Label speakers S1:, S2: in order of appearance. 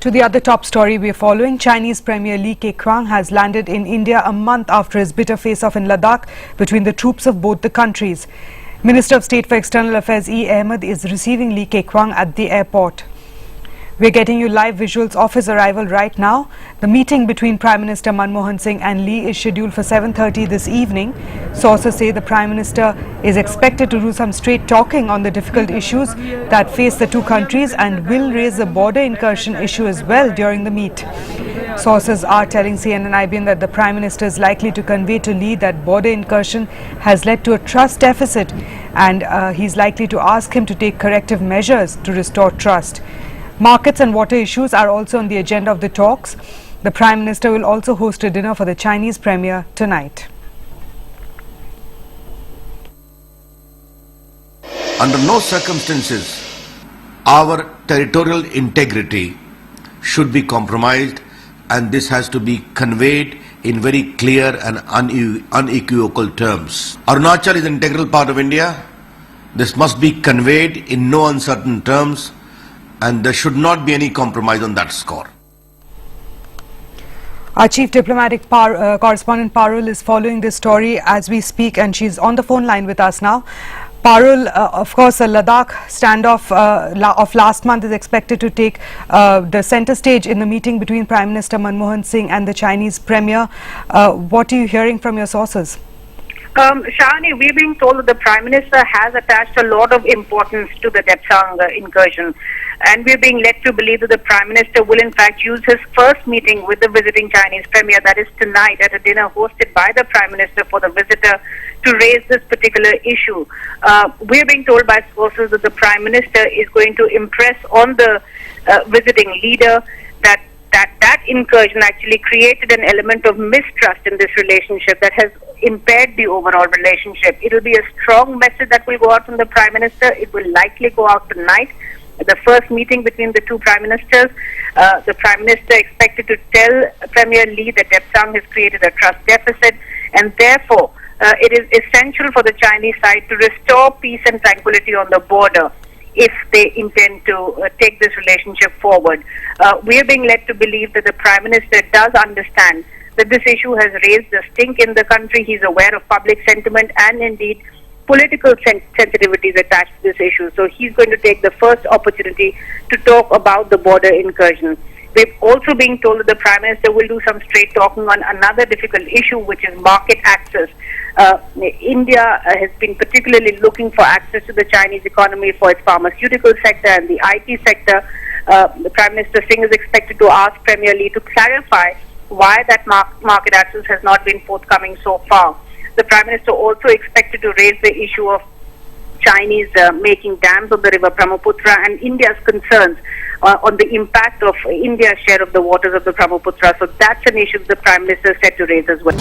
S1: To the other top story we are following, Chinese Premier Li Keqiang has landed in India a month after his bitter face-off in Ladakh between the troops of both the countries. Minister of State for External Affairs E. Ahmed is receiving Li Keqiang at the airport. We are getting you live visuals of his arrival right now. The meeting between Prime Minister Manmohan Singh and Li is scheduled for 7:30 this evening. Sources say the Prime Minister is expected to do some straight talking on the difficult issues that face the two countries and will raise the border incursion issue as well during the meet. Sources are telling CNN-IBN that the Prime Minister is likely to convey to Li that border incursion has led to a trust deficit and he's likely to ask him to take corrective measures to restore trust. Markets and water issues are also on the agenda of the talks. The Prime Minister will also host a dinner for the Chinese Premier tonight.
S2: Under no circumstances, our territorial integrity should be compromised, and this has to be conveyed in very clear and unequivocal terms. Arunachal is an integral part of India. This must be conveyed in no uncertain terms, and there should not be any compromise on that score.
S1: Our chief diplomatic correspondent Parul is following this story as we speak, and she's on the phone line with us now. Parul, of course, the Ladakh standoff of last month is expected to take the centre stage in the meeting between Prime Minister Manmohan Singh and the Chinese Premier. What are you hearing from your sources?
S3: Shani, we're being told that the Prime Minister has attached a lot of importance to the Keqiang incursion, and we're being led to believe that the Prime Minister will in fact use his first meeting with the visiting Chinese Premier, that is tonight, at a dinner hosted by the Prime Minister for the visitor, to raise this particular issue. We're being told by sources that the Prime Minister is going to impress on the visiting leader that incursion actually created an element of mistrust in this relationship that has impaired the overall relationship. It will be a strong message that will go out from the Prime Minister. It will likely go out tonight. The first meeting between the two Prime Ministers, the Prime Minister expected to tell Premier Li that Keqiang has created a trust deficit, and therefore it is essential for the Chinese side to restore peace and tranquility on the border if they intend to take this relationship forward. We are being led to believe that the Prime Minister does understand that this issue has raised a stink in the country. He's aware of public sentiment and indeed political sensitivities attached to this issue. So he's going to take the first opportunity to talk about the border incursion. We're also being told that the Prime Minister will do some straight talking on another difficult issue, which is market access. India has been particularly looking for access to the Chinese economy for its pharmaceutical sector and the IT sector. The Prime Minister Singh is expected to ask Premier Li to clarify why that market access has not been forthcoming so far. The Prime Minister also expected to raise the issue of Chinese making dams on the river Brahmaputra and India's concerns on the impact of India's share of the waters of the Brahmaputra. So that's an issue the Prime Minister is set to raise as well.